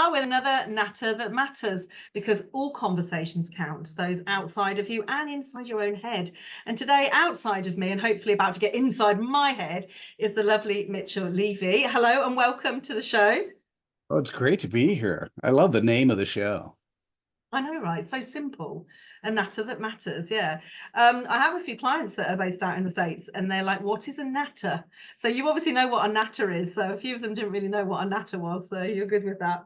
are with another Natter That Matters, because all conversations count, those outside of you and inside your own head. And today, outside of me, and hopefully about to get inside my head, is the lovely Mitchell Levy. Hello and welcome to the show. Oh, it's great to be here. I love the name of the show. I know, right? So simple. A natter that matters. Yeah. I have a few clients that are based out in the States and they're like, what is a natter? So you obviously know what a natter is. So a few of them didn't really know what a natter was. So you're good with that.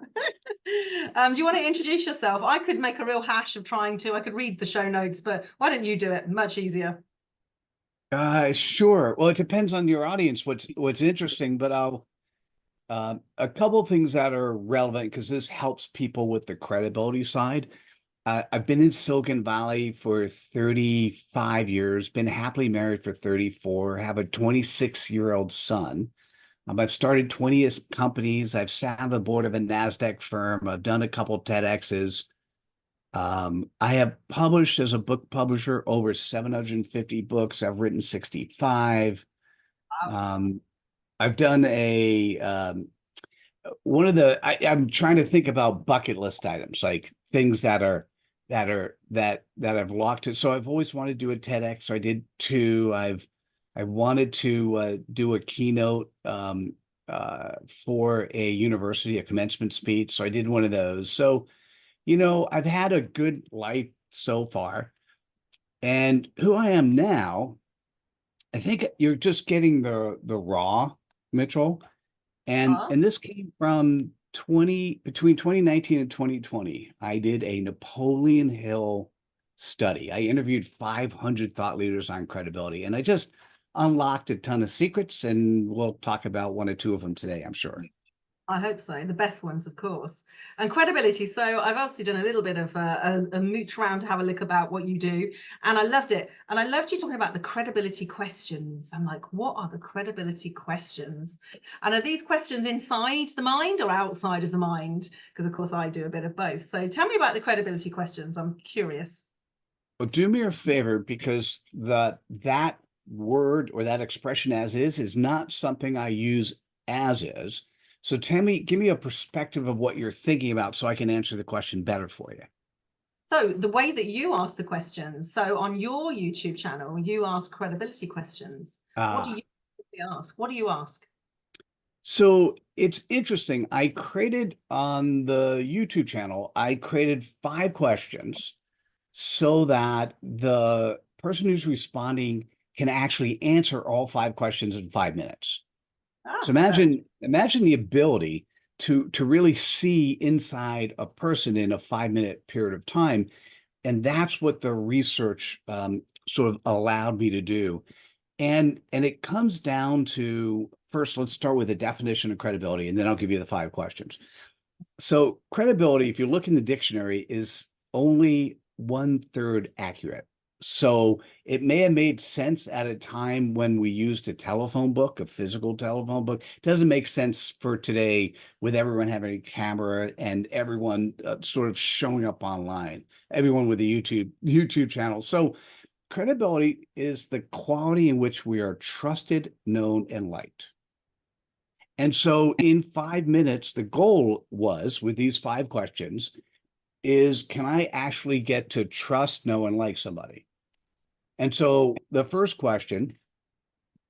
Do you want to introduce yourself? I could make a real hash of trying to. I could read the show notes, but why don't you do it? Much easier. Sure. Well, it depends on your audience. What's interesting, but I'll a couple of things that are relevant because this helps people with the credibility side. I've been in Silicon Valley for 35 years, been happily married for 34, have a 26-year-old son. I've started 20 companies. I've sat on the board of a NASDAQ firm. I've done a couple TEDx's. I have published as a book publisher over 750 books. I've written 65. I've done I'm trying to think about bucket list items, like things that I've locked it. So I've always wanted to do a TEDx. So I did two. I wanted to do a keynote for a university, a commencement speech. So I did one of those. So, I've had a good life so far. And who I am now, I think you're just getting the raw, Mitchell. And this came from between 2019 and 2020. I did a Napoleon Hill study. I interviewed 500 thought leaders on credibility, and I just unlocked a ton of secrets, and we'll talk about one or two of them today, I'm sure. I hope so. The best ones, of course. And credibility. So I've obviously done a little bit of a mooch round to have a look about what you do. And I loved it. And I loved you talking about the credibility questions. I'm like, what are the credibility questions? And are these questions inside the mind or outside of the mind? Because, of course, I do a bit of both. So tell me about the credibility questions. I'm curious. Well, do me a favor, because that word or that expression as is not something I use as is. So give me a perspective of what you're thinking about so I can answer the question better for you. So the way that you ask the questions, so on your YouTube channel, you ask credibility questions. What do you ask? What do you ask? So it's interesting. I created on the YouTube channel, I created 5 questions so that the person who's responding can actually answer all 5 questions in 5 minutes. So imagine the ability to really see inside a person in a 5-minute period of time. And that's what the research sort of allowed me to do. And it comes down to, first, let's start with the definition of credibility, and then I'll give you the 5 questions. So credibility, if you look in the dictionary, is only 1/3 accurate. So it may have made sense at a time when we used a telephone book, a physical telephone book. It doesn't make sense for today with everyone having a camera and everyone sort of showing up online, everyone with a YouTube channel. So credibility is the quality in which we are trusted, known, and liked. And so in 5 minutes, the goal was, with these 5 questions, is can I actually get to trust, know, and like somebody? And so the first question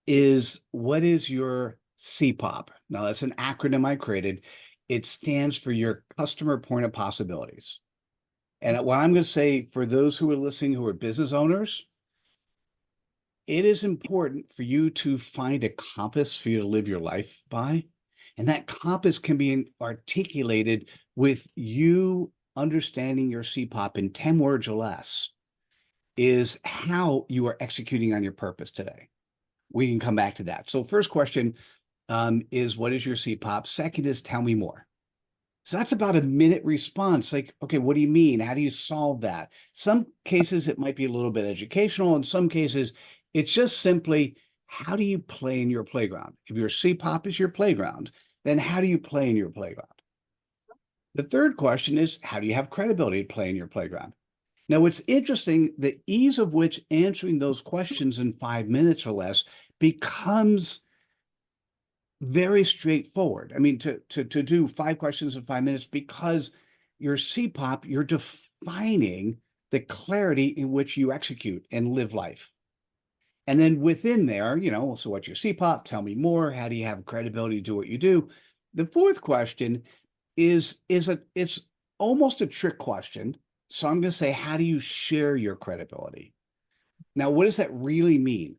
is, what is your Cpop? Now, that's an acronym I created. It stands for your customer point of possibilities. And what I'm going to say for those who are listening who are business owners, it is important for you to find a compass for you to live your life by. And that compass can be articulated with you understanding your Cpop in 10 words or less. Is how you are executing on your purpose today. We can come back to that. So first question is, what is your Cpop? Second is, tell me more. So that's about a minute response. Like, okay, what do you mean? How do you solve that? Some cases it might be a little bit educational. In some cases, it's just simply, how do you play in your playground? If your Cpop is your playground, then how do you play in your playground? The third question is, how do you have credibility to play in your playground? Now, what's interesting, the ease of which answering those questions in 5 minutes or less becomes very straightforward. I mean, to do 5 questions in 5 minutes, because your Cpop, you're defining the clarity in which you execute and live life. And then within there, so what's your Cpop? Tell me more. How do you have credibility to do what you do? The fourth question it's almost a trick question. So I'm going to say, how do you share your credibility? Now, what does that really mean?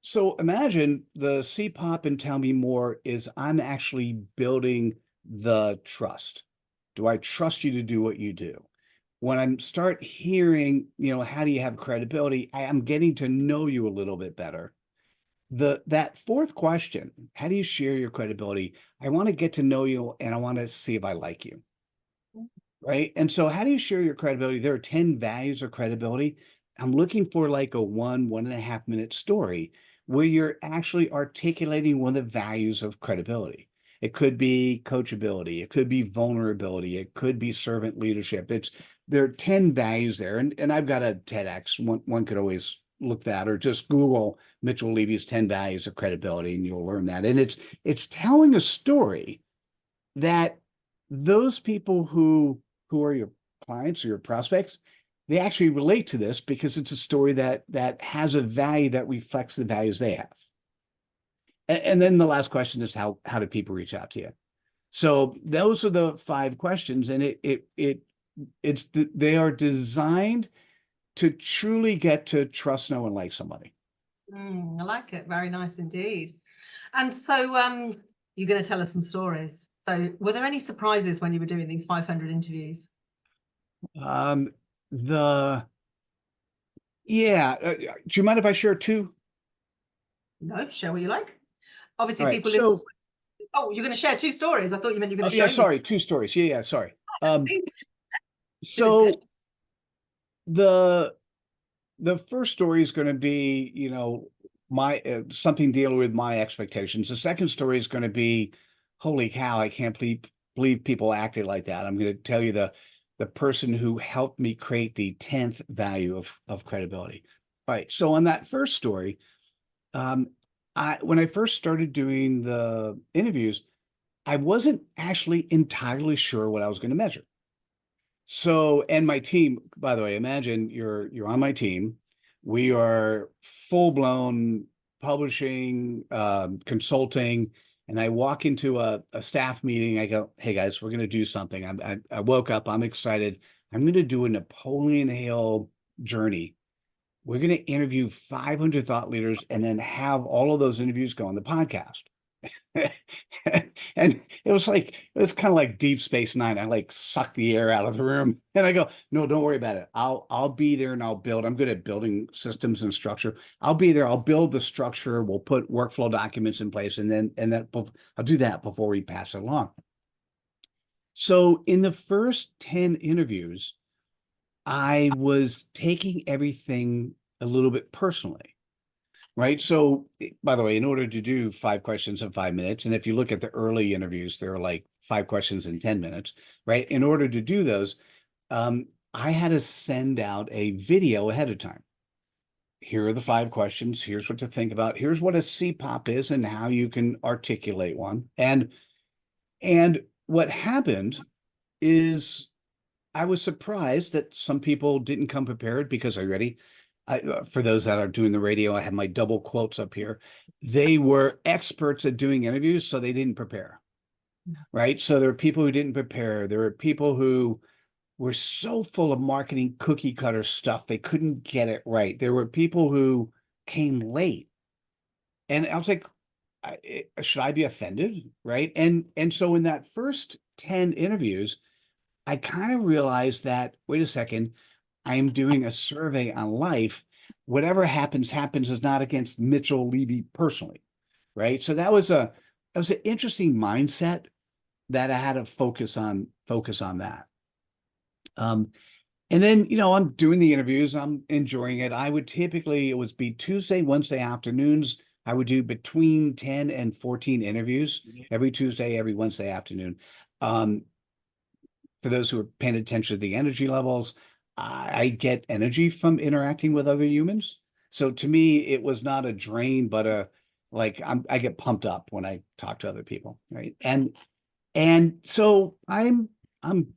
So imagine the Cpop and tell me more is I'm actually building the trust. Do I trust you to do what you do? When I start hearing, how do you have credibility? I am getting to know you a little bit better. That fourth question, how do you share your credibility? I want to get to know you and I want to see if I like you. Right. And so how do you share your credibility? There are 10 values of credibility. I'm looking for like a 1.5 minute story where you're actually articulating one of the values of credibility. It could be coachability, it could be vulnerability, it could be servant leadership. There are 10 values there. And I've got a TEDx. One could always look that, or just Google Mitchell Levy's 10 values of credibility, and you'll learn that. And it's telling a story that those people who are your clients or your prospects, they actually relate to this because it's a story that has a value that reflects the values they have. And then the last question is how do people reach out to you? So those are the 5 questions, and they are designed to truly get to trust, know, and like somebody. I like it. Very nice indeed. And so you're going to tell us some stories. So were there any surprises when you were doing these 500 interviews? Do you mind if I share 2? No, share what you like. Obviously, All right, people listen. Oh, you're going to share 2 stories. I thought you meant you're going to show sorry, 2 stories. Yeah, sorry. So the first story is going to be, my something dealing with my expectations. The second story is going to be, holy cow, I can't believe people acted like that. I'm going to tell you the person who helped me create the 10th value of credibility. All right. So on that first story, when I first started doing the interviews, I wasn't actually entirely sure what I was going to measure. So, and my team, by the way, imagine you're on my team. We are full blown publishing, consulting, and I walk into a staff meeting. I go, "Hey guys, we're going to do something." I woke up. I'm excited. I'm going to do a Napoleon Hill journey. We're going to interview 500 thought leaders and then have all of those interviews go on the podcast. And it was kind of like Deep Space Nine. I like sucked the air out of the room and I go, "No, don't worry about it. I'll be there and I'll build. I'm good at building systems and structure. I'll be there. I'll build the structure. We'll put workflow documents in place, and then I'll do that before we pass it along." So in the first 10 interviews, I was taking everything a little bit personally. Right. So, by the way, in order to do 5 questions in 5 minutes, and if you look at the early interviews, there are like 5 questions in 10 minutes, right? In order to do those, I had to send out a video ahead of time. Here are the 5 questions. Here's what to think about. Here's what a Cpop is and how you can articulate one. And what happened is I was surprised that some people didn't come prepared because, are you ready? For those that are doing the radio, I have my double quotes up here. They were experts at doing interviews, so they didn't prepare, right? So there were people who didn't prepare. There were people who were so full of marketing cookie cutter stuff, they couldn't get it right. There were people who came late. And I was like, should I be offended? Right. And so in that first 10 interviews, I kind of realized that, wait a second, I am doing a survey on life. Whatever happens is not against Mitchell Levy personally, right? So that was an interesting mindset that I had to focus on that. And then, I'm doing the interviews, I'm enjoying it. It would be Tuesday, Wednesday afternoons. I would do between 10 and 14 interviews every Tuesday, every Wednesday afternoon. For those who are paying attention to the energy levels, I get energy from interacting with other humans. So to me, it was not a drain, but Like I get pumped up when I talk to other people, right? And so I'm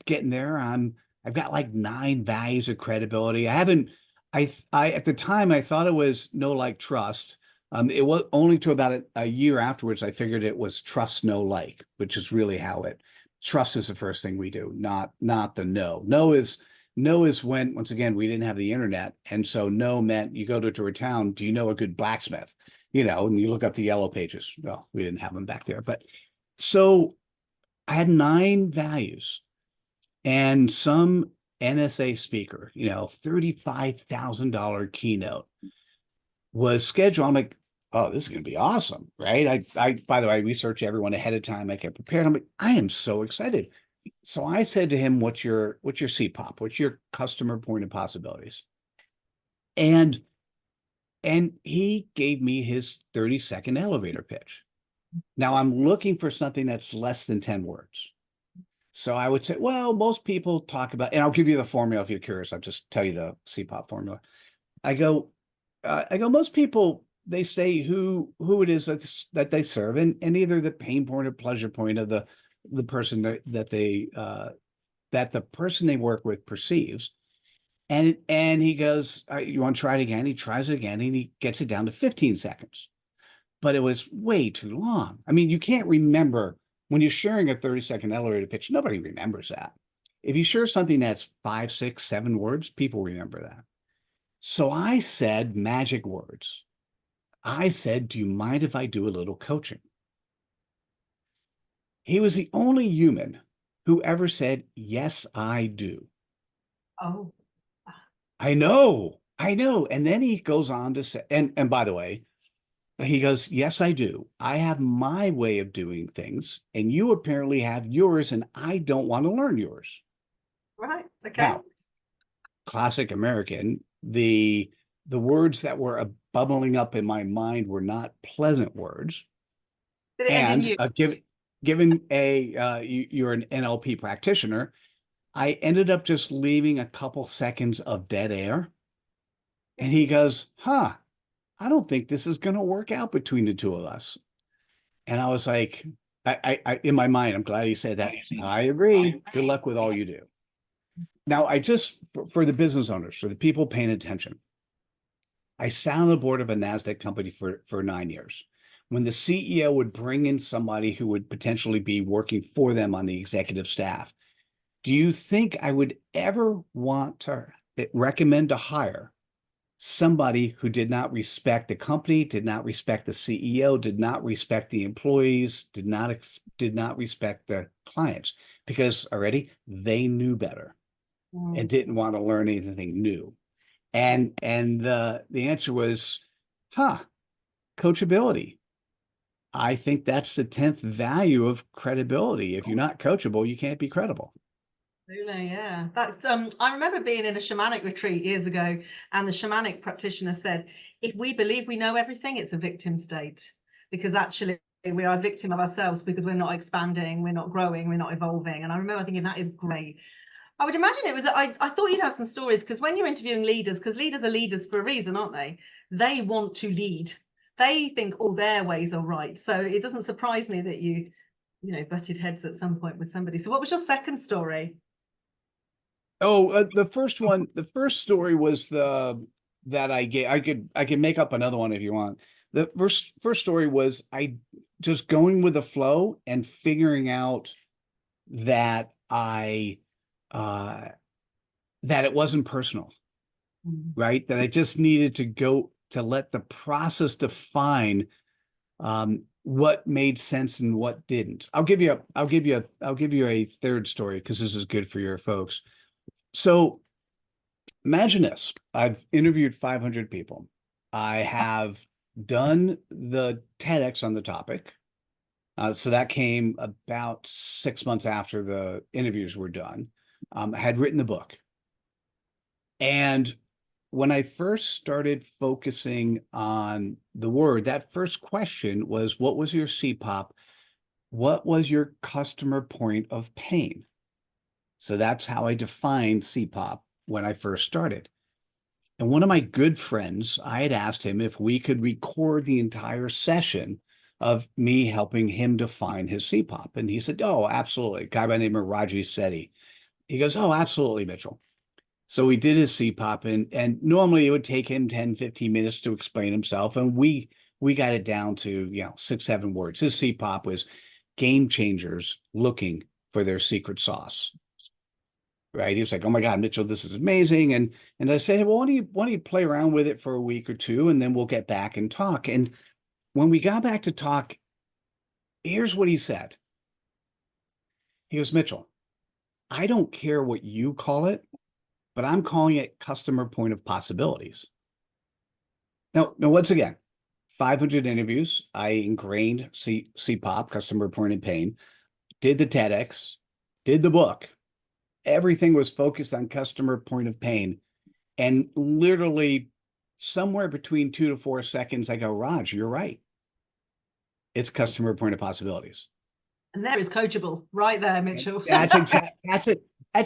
getting there. I've got like 9 values of credibility. I haven't I at the time I thought it was know, like, trust. It was only to about a year afterwards I figured it was trust, know, like, which is really how it trust is the first thing we do, not the know. Know is when, once again, we didn't have the internet. And so know meant you go to a town, do you know a good blacksmith? You know, and you look up the yellow pages. Well, we didn't have them back there, but so I had 9 values, and some NSA speaker, you know, $35,000 keynote was scheduled. I'm like, oh, this is going to be awesome, right? By the way, I research everyone ahead of time. I get prepared. I'm like, I am so excited. So I said to him, what's your Cpop? What's your customer point of possibilities? And he gave me his 30-second elevator pitch. Now I'm looking for something that's less than 10 words. So I would say, well, most people talk about, and I'll give you the formula if you're curious. I'll just tell you the Cpop formula. I go, most people, they say who it is that they serve, and either the pain point or pleasure point of the person that the person they work with perceives. And he goes, you want to try it again? He tries it again, and he gets it down to 15 seconds. But it was way too long. I mean, you can't remember when you're sharing a 30-second elevator pitch. Nobody remembers that. If you share something that's 5, 6, 7 words, people remember that. So I said magic words. I said, do you mind if I do a little coaching? He was the only human who ever said, yes, I do. Oh, I know. And then he goes on to say, and by the way, he goes, yes, I do. I have my way of doing things, and you apparently have yours, and I don't want to learn yours. right. Okay. Now, classic American, the words that were bubbling up in my mind were not pleasant words. Did it end in And you? given you're an NLP practitioner, I ended up just leaving a couple seconds of dead air. And he goes, huh, I don't think this is going to work out between the two of us. And I was like, I in my mind, I'm glad he said that. I agree. Good luck with all you do. Now, for the business owners, for the people paying attention, I sat on the board of a NASDAQ company for 9 years. When the CEO would bring in somebody who would potentially be working for them on the executive staff, do you think I would ever want to recommend to hire somebody who did not respect the company, did not respect the CEO, did not respect the employees, did not respect the clients, because already they knew better and didn't want to learn anything new? And the answer was, coachability. I think that's the 10th value of credibility. If you're not coachable, you can't be credible. Really, yeah. That's I remember being in a shamanic retreat years ago, and the shamanic practitioner said, if we believe we know everything, it's a victim state, because actually we are a victim of ourselves because we're not expanding, we're not growing, we're not evolving. And I remember thinking that is great. I would imagine it was, I thought you'd have some stories, because when you're interviewing leaders, because leaders are leaders for a reason, aren't they? They want to lead. They think all their ways are right. So it doesn't surprise me that you butted heads at some point with somebody. So what was your second story? Oh, the first story was that I gave. I could make up another one if you want. The first story was I just going with the flow and figuring out that that it wasn't personal, right? That I just needed to go to let the process define what made sense and what didn't. I'll give you a third story because this is good for your folks. So imagine this. I've interviewed 500 people. I have done the TEDx on the topic. So that came about 6 months after the interviews were done. I had written the book. And when I first started focusing on the word, that first question was, what was your Cpop? What was your customer point of pain? So that's how I defined Cpop when I first started. And one of my good friends, I had asked him if we could record the entire session of me helping him define his Cpop. And he said, oh, absolutely. A guy by the name of Raji Sethi. He goes, oh, absolutely, Mitchell. So we did his Cpop, and normally it would take him 10, 15 minutes to explain himself. And we got it down to, 6, 7 words. His Cpop was game changers looking for their secret sauce. Right. He was like, oh my God, Mitchell, this is amazing. And I said, well, why don't you play around with it for a week or two, and then we'll get back and talk. And when we got back to talk, here's what he said. He goes, Mitchell, I don't care what you call it, but I'm calling it customer point of possibilities. Now, once again, 500 interviews. I ingrained Cpop, customer point of pain, did the TEDx, did the book. Everything was focused on customer point of pain. And literally somewhere between 2 to 4 seconds, I go, Raj, you're right. It's customer point of possibilities. And there is coachable right there, Mitchell. That's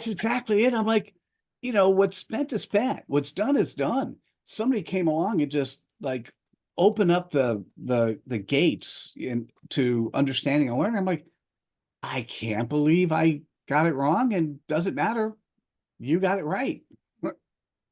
exactly it. I'm like, what's spent is spent. What's done is done. Somebody came along and just like open up the gates into understanding and learning. I'm like, I can't believe I got it wrong, and doesn't matter. You got it right.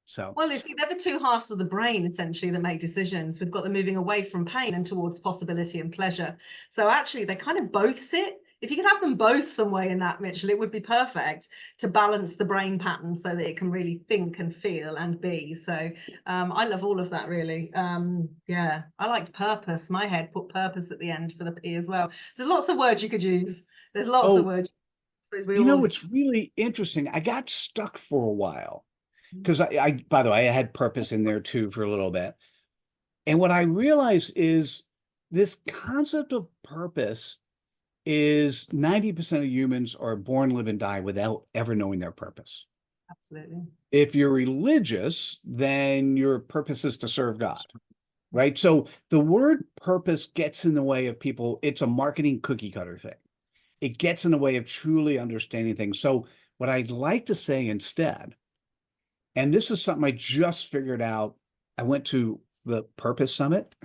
So, well, they're the two halves of the brain essentially that make decisions. We've got them moving away from pain and towards possibility and pleasure. So actually, they kind of both sit. If you could have them both somewhere in that, Mitchell, it would be perfect to balance the brain pattern so that it can really think and feel and be. So I love all of that, really. Yeah, I liked purpose. My head put purpose at the end for the P as well. There's lots of words you could use. There's lots of words. I suppose we all... what's really interesting, I got stuck for a while because I, by the way, I had purpose in there too for a little bit. And what I realized is this concept of purpose is 90% of humans are born, live, and die without ever knowing their purpose. Absolutely. If you're religious, then your purpose is to serve God, right? So the word purpose gets in the way of people. It's a marketing cookie cutter thing. It gets in the way of truly understanding things. So what I'd like to say instead, and this is something I just figured out. I went to the Purpose Summit,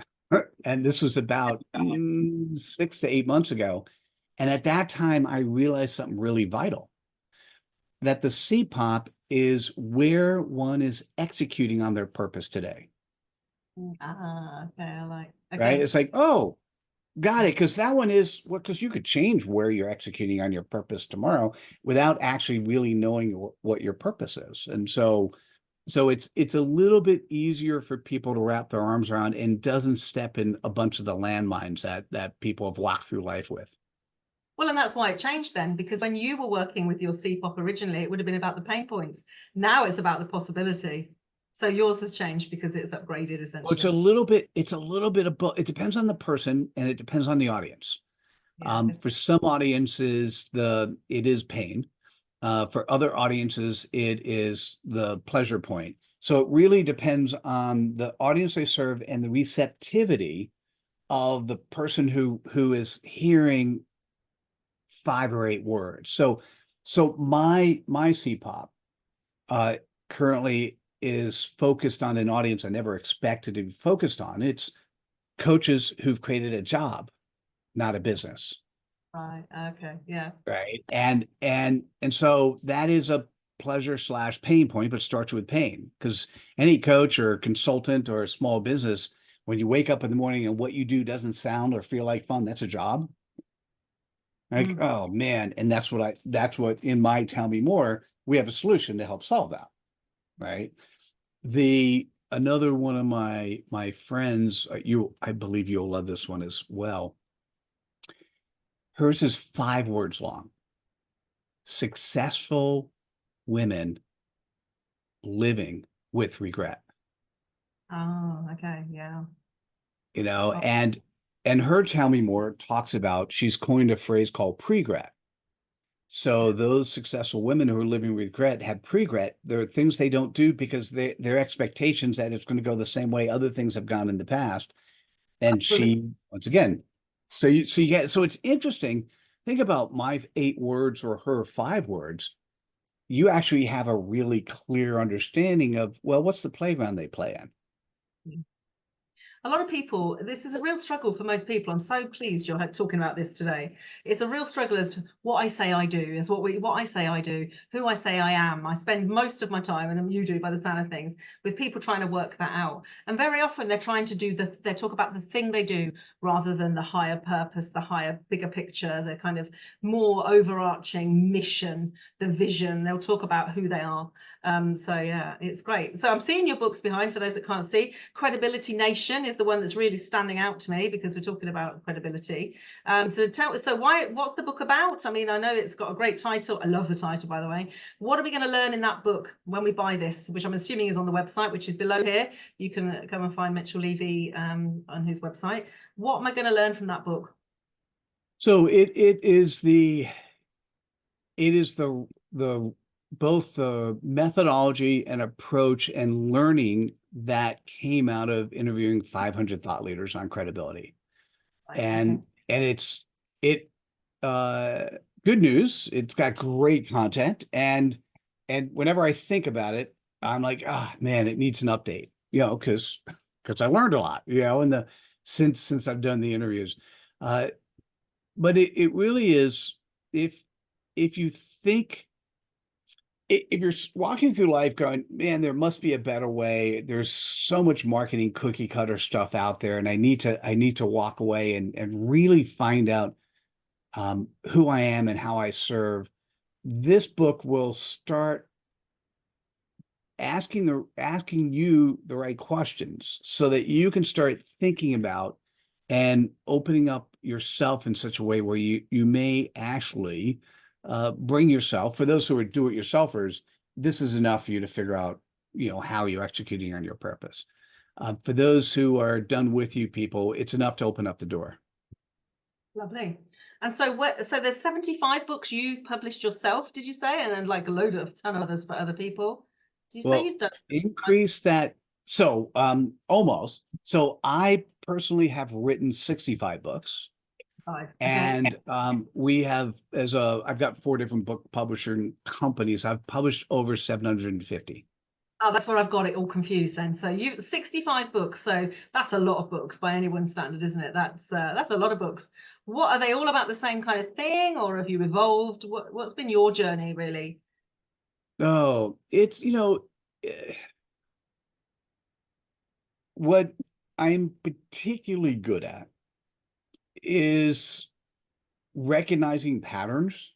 and this was about 6 to 8 months ago. And at that time, I realized something really vital, that the Cpop is where one is executing on their purpose today. Okay, I like. Okay. Right? It's like, oh, got it. Because that one is because you could change where you're executing on your purpose tomorrow without actually really knowing what your purpose is. And so it's a little bit easier for people to wrap their arms around and doesn't step in a bunch of the landmines that people have walked through life with. Well, and that's why it changed then, because when you were working with your Cpop originally, it would have been about the pain points. Now it's about the possibility. So yours has changed because it's upgraded essentially. Well, it's a little bit of both. It depends on the person and it depends on the audience. Yeah. For some audiences, it is pain. For other audiences, it is the pleasure point. So it really depends on the audience they serve and the receptivity of the person who is hearing 5 or 8 words. So my Cpop currently is focused on an audience I never expected to be focused on. It's coaches who've created a job, not a business. Right. Okay. Yeah. Right. And so that is a pleasure / pain point, but starts with pain, because any coach or consultant or a small business, when you wake up in the morning and what you do doesn't sound or feel like fun, that's a job. Like, oh man. And that's what in my Tell Me More, we have a solution to help solve that. Right. Another one of my friends, I believe you'll love this one as well. Hers is 5 words long. Successful women living with regret. Oh, okay. Yeah. And her Tell Me More talks about, she's coined a phrase called pregret. So those successful women who are living with regret have pregret. There are things they don't do because their expectations that it's going to go the same way other things have gone in the past. And she, once again, so it's interesting. Think about my 8 words or her 5 words. you actually have a really clear understanding of, well, what's the playground they play in? A lot of people, this is a real struggle for most people. I'm so pleased you're talking about this today. It's a real struggle as to what I say I do, is what I say I do, who I say I am. I spend most of my time, and you do by the sound of things, with people trying to work that out. And very often they're trying to they talk about the thing they do rather than the higher purpose, the higher, bigger picture, the kind of more overarching mission, the vision. They'll talk about who they are. So yeah, it's great. So I'm seeing your books behind for those that can't see. Credibility Nation is the one that's really standing out to me because we're talking about credibility. What's the book about? I mean, I know it's got a great title. I love the title, by the way. What are we going to learn in that book when we buy this, which I'm assuming is on the website, which is below here. You can come and find Mitchell Levy on his website. What am I going to learn from that book? So it is the both the methodology and approach and learning that came out of interviewing 500 thought leaders on credibility. Right, And okay. it good news, it's got great content, and whenever I think about it, I'm like, ah, man, it needs an update, because I learned a lot, in the since I've done the interviews. But it really is, if you think, if you're walking through life going, man, there must be a better way. There's so much marketing cookie cutter stuff out there, and I need to walk away and really find out who I am and how I serve. This book will start asking you the right questions so that you can start thinking about and opening up yourself in such a way where you may actually bring yourself, for those who are do-it-yourselfers, this is enough for you to figure out, how you're executing on your purpose. For those who are done with you people, it's enough to open up the door. Lovely. And so there's 75 books you published yourself, did you say? And then like a ton of others for other people. Did you say Well, you've done? increase that. So almost. So I personally have written 65 books. Five. Okay. And we have, I've got 4 different book publishing companies. I've published over 750. Oh, that's where I've got it all confused then. So you 65 books. So that's a lot of books by anyone's standard, isn't it? That's a lot of books. What are they all about, the same kind of thing, or have you evolved? What's been your journey really? Oh, it's, eh, what I'm particularly good at is recognizing patterns.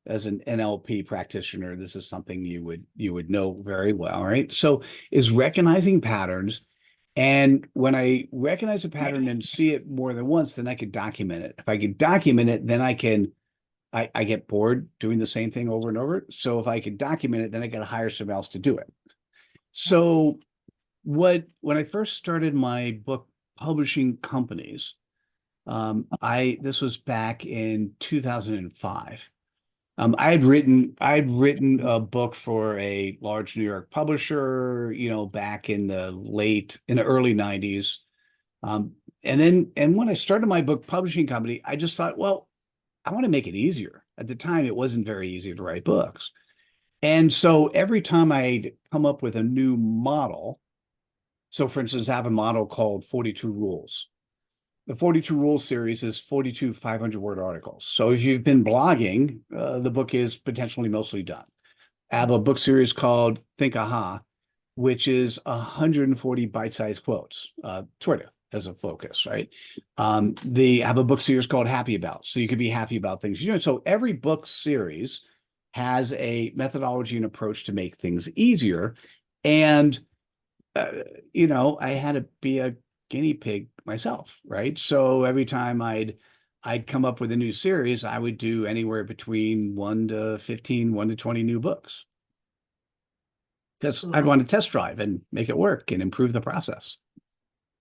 As an NLP practitioner, this is something you would know very well, right? So is recognizing patterns. And when I recognize a pattern and see it more than once, then I could document it. If I could document it, then I get bored doing the same thing over and over. So if I could document it, then I got to hire someone else to do it. So when I first started my book publishing companies, this was back in 2005. I'd written a book for a large New York publisher, back in the early 90s. And when I started my book publishing company, I just thought, well, I want to make it easier. At the time, it wasn't very easy to write books. And so every time I'd come up with a new model, so for instance, I have a model called 42 Rules. The 42 Rules series is 42 500-word articles. So if you've been blogging, the book is potentially mostly done. I have a book series called Think Aha, which is 140 bite-sized quotes. Twitter as a focus, right? I have a book series called Happy About, so you can be happy about things. So every book series has a methodology and approach to make things easier. And, I had to be a guinea pig myself, right? So every time I'd come up with a new series, I would do anywhere between 1 to 15, 1 to 20 new books. Because I'd want to test drive and make it work and improve the process.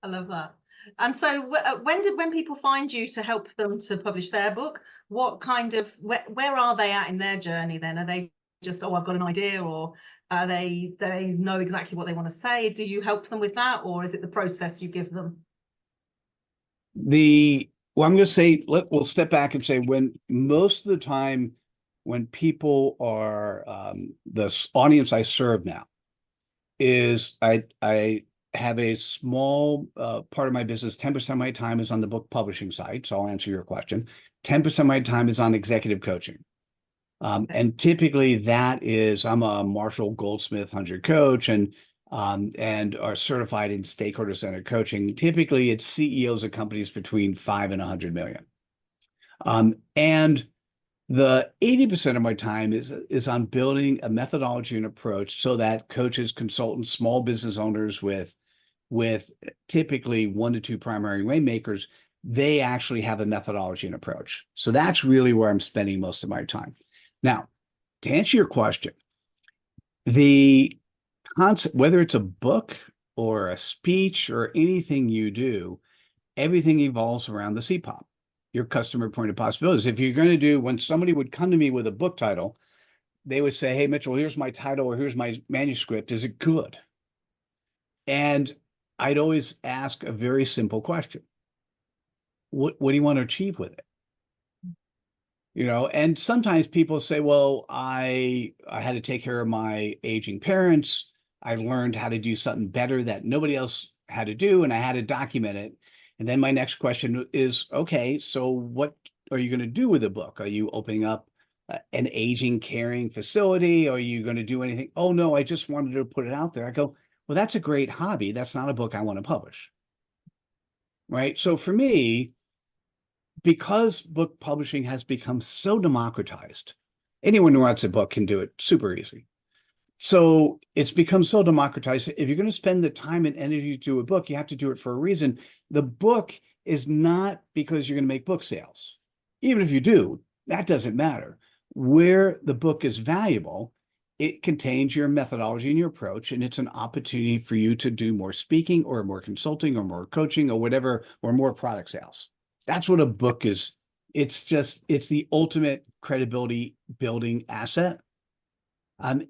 I love that. And so when people find you to help them to publish their book, what kind of, where are they at in their journey then? Are they just, oh, I've got an idea, or are they know exactly what they want to say? Do you help them with that, or is it the process you give them? Well, I'm going to say, we'll step back and say, when most of the time when people are the audience I serve now is I have a small part of my business. 10% of my time is on the book publishing side. So I'll answer your question. 10% of my time is on executive coaching. And typically that is, I'm a Marshall Goldsmith 100 coach and are certified in stakeholder centered coaching. Typically it's CEOs of companies between 5 and 100 million. And the 80% of my time is on building a methodology and approach so that coaches, consultants, small business owners with typically 1 to 2 primary rainmakers, they actually have a methodology and approach. So that's really where I'm spending most of my time. Now, to answer your question, the concept, whether it's a book or a speech or anything you do, everything evolves around the Cpop, your customer point of possibilities. If you're going to do, when somebody would come to me with a book title, they would say, hey, Mitchell, here's my title or here's my manuscript. Is it good? And I'd always ask a very simple question. What do you want to achieve with it? You know, and sometimes people say, well, I had to take care of my aging parents. I learned how to do something better that nobody else had to do, and I had to document it. And then my next question is, okay, so what are you going to do with the book? Are you opening up an aging caring facility? Are you going to do anything? Oh, no, I just wanted to put it out there. I go, well, that's a great hobby. That's not a book I want to publish. Right. So for me, because book publishing has become so democratized, anyone who writes a book can do it super easy. So it's become so democratized. If you're going to spend the time and energy to do a book, you have to do it for a reason. The book is not because you're going to make book sales. Even if you do, that doesn't matter. Where the book is valuable, it contains your methodology and your approach, and it's an opportunity for you to do more speaking or more consulting or more coaching or whatever, or more product sales. That's what a book is. It's the ultimate credibility building asset.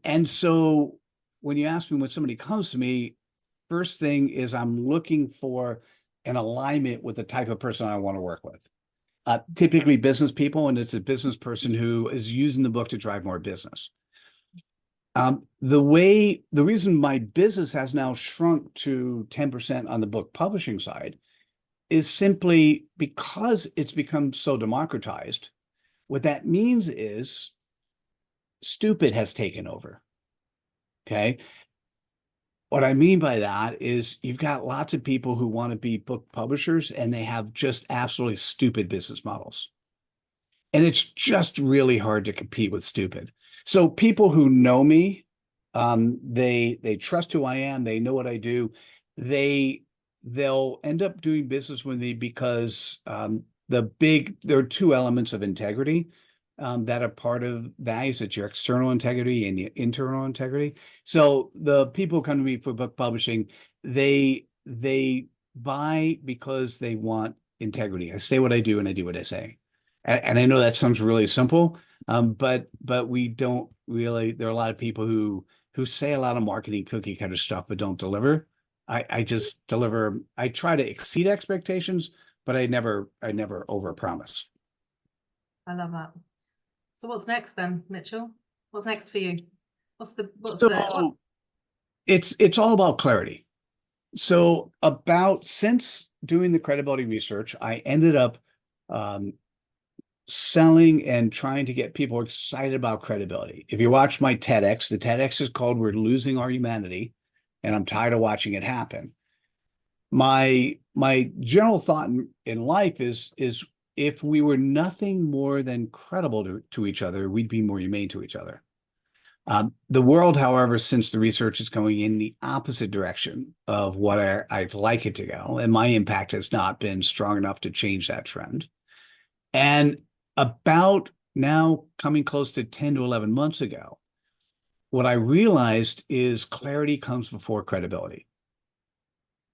And so when you ask me, when somebody comes to me, first thing is I'm looking for an alignment with the type of person I want to work with. Typically business people, and it's a business person who is using the book to drive more business. The reason my business has now shrunk to 10% on the book publishing side is simply because it's become so democratized. What that means is stupid has taken over. Okay. What I mean by that is you've got lots of people who want to be book publishers and they have just absolutely stupid business models. And it's just really hard to compete with stupid. So people who know me, they trust who I am, they know what I do, they'll end up doing business with me because there are 2 elements of integrity that are part of values. It's your external integrity and your internal integrity. So the people who come to me for book publishing, they buy because they want integrity. I say what I do and I do what I say. And I know that sounds really simple, but we don't really. There are a lot of people who say a lot of marketing cookie cutter stuff but don't deliver. I just deliver. I try to exceed expectations, but I never overpromise. I love that. So what's next then, Mitchell? What's next for you? It's all about clarity. So since doing the credibility research, I ended up selling and trying to get people excited about credibility. If you watch my TEDx, the TEDx is called "We're Losing Our Humanity," and I'm tired of watching it happen. My general thought in life is if we were nothing more than credible to each other, we'd be more humane to each other. The world, however, since the research is going in the opposite direction of what I'd like it to go, and my impact has not been strong enough to change that trend. And about now coming close to 10 to 11 months ago, what I realized is clarity comes before credibility.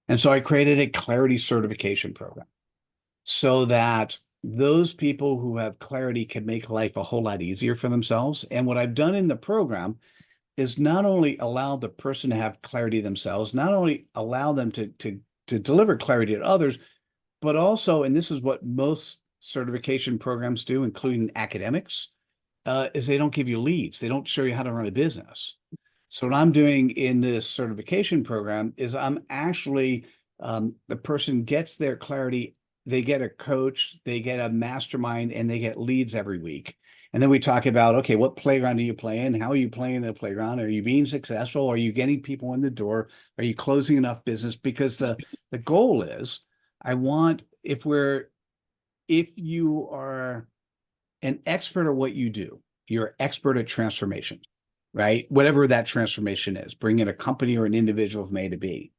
And so I created a clarity certification program so that those people who have clarity can make life a whole lot easier for themselves. And what I've done in the program is not only allow the person to have clarity themselves, not only allow them to deliver clarity to others, but also, and this is what most certification programs do, including academics, is they don't give you leads. They don't show you how to run a business. So what I'm doing in this certification program is I'm actually, the person gets their clarity. They get a coach, they get a mastermind, and they get leads every week. And then we talk about, okay, what playground are you playing? How are you playing the playground? Are you being successful? Are you getting people in the door? Are you closing enough business? Because the goal is, I want, if you are an expert at what you do, you're an expert at transformation, right? Whatever that transformation is, bringing a company or an individual from A to B.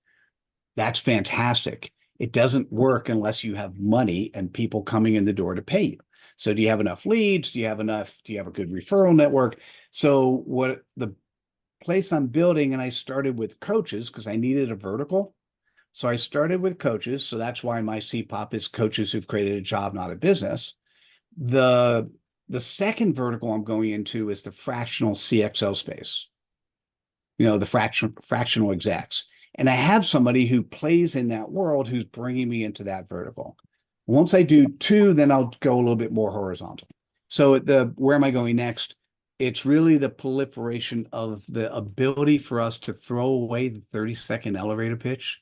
That's fantastic. It doesn't work unless you have money and people coming in the door to pay you. So do you have enough leads? Do you have a good referral network? So what the place I'm building, and I started with coaches because I needed a vertical. So I started with coaches. So that's why my Cpop is coaches who've created a job, not a business. The second vertical I'm going into is the fractional CXO space, the fractional execs. And I have somebody who plays in that world who's bringing me into that vertical. Once I do two, then I'll go a little bit more horizontal. So where am I going next? It's really the proliferation of the ability for us to throw away the 30-second elevator pitch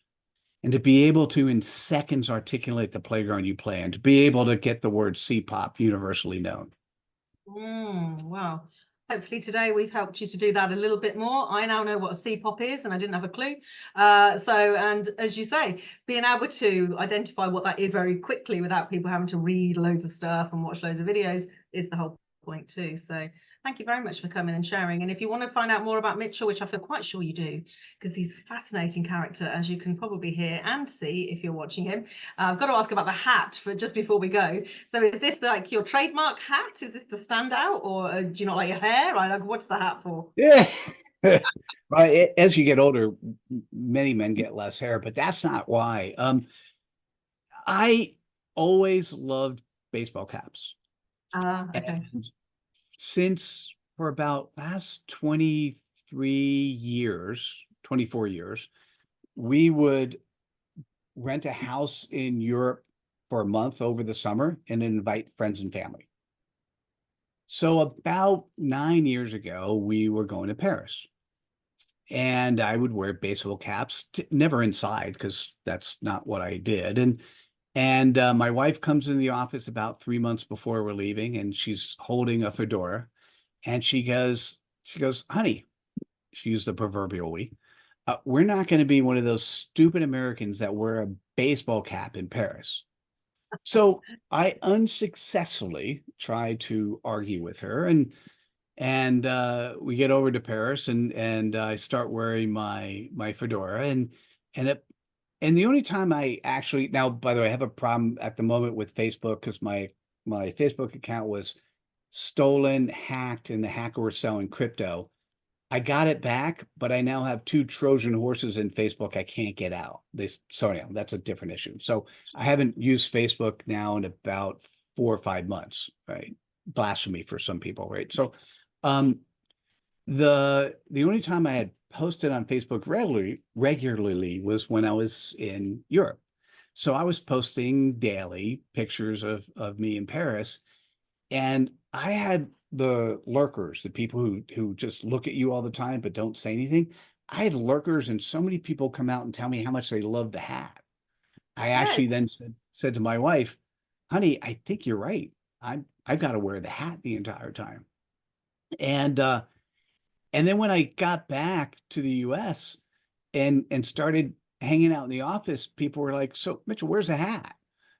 and to be able to, in seconds, articulate the playground you play in, to be able to get the word Cpop universally known. Wow. Hopefully today we've helped you to do that a little bit more. I now know what a Cpop is, and I didn't have a clue. And as you say, being able to identify what that is very quickly without people having to read loads of stuff and watch loads of videos is the whole point too. So thank you very much for coming and sharing. And if you want to find out more about Mitchell, which I feel quite sure you do, because he's a fascinating character, as you can probably hear and see if you're watching him. I've got to ask about the hat for just before we go. So is this like your trademark hat? Is this to stand out, or do you not like your hair? Like, what's the hat for? Yeah. Right. As you get older, many men get less hair, but that's not why. I always loved baseball caps. Okay. And since for about last 23 years, 24 years, we would rent a house in Europe for a month over the summer and invite friends and family. So about 9 years ago, we were going to Paris. And I would wear baseball caps, never inside because that's not what I did. And my wife comes in the office about 3 months before we're leaving, and she's holding a fedora, and she goes, honey, she used the proverbial we. We're not going to be one of those stupid Americans that wear a baseball cap in Paris. So I unsuccessfully tried to argue with her, and we get over to Paris, and I start wearing my fedora, and the only time I actually, now, by the way, I have a problem at the moment with Facebook because my Facebook account was stolen, hacked, and the hacker was selling crypto. I got it back, but I now have 2 Trojan horses in Facebook I can't get out. So yeah, that's a different issue. So I haven't used Facebook now in about 4 or 5 months, right? Blasphemy for some people, right? So the only time I had posted on Facebook regularly was when I was in Europe. So I was posting daily pictures of me in Paris, and I had the lurkers, the people who just look at you all the time but don't say anything. I had lurkers, and so many people come out and tell me how much they love the hat. I actually then said to my wife, honey, I think you're right. I've got to wear the hat the entire time. And then when I got back to the US and started hanging out in the office, people were like, so Mitchell, where's the hat?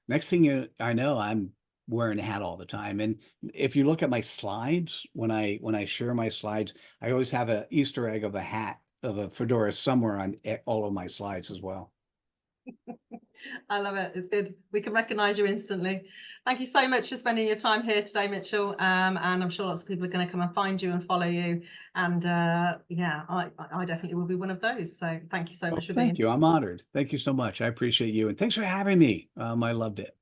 Next thing I know, I'm wearing a hat all the time. And if you look at my slides, when I share my slides, I always have an Easter egg of a hat, of a fedora somewhere on all of my slides as well. I love it. It's good. We can recognize you instantly. Thank you so much for spending your time here today, Mitchell. And I'm sure lots of people are going to come and find you and follow you. And yeah, I definitely will be one of those. So thank you so much for being here. Thank you. I'm honored. Thank you so much. I appreciate you. And thanks for having me. I loved it.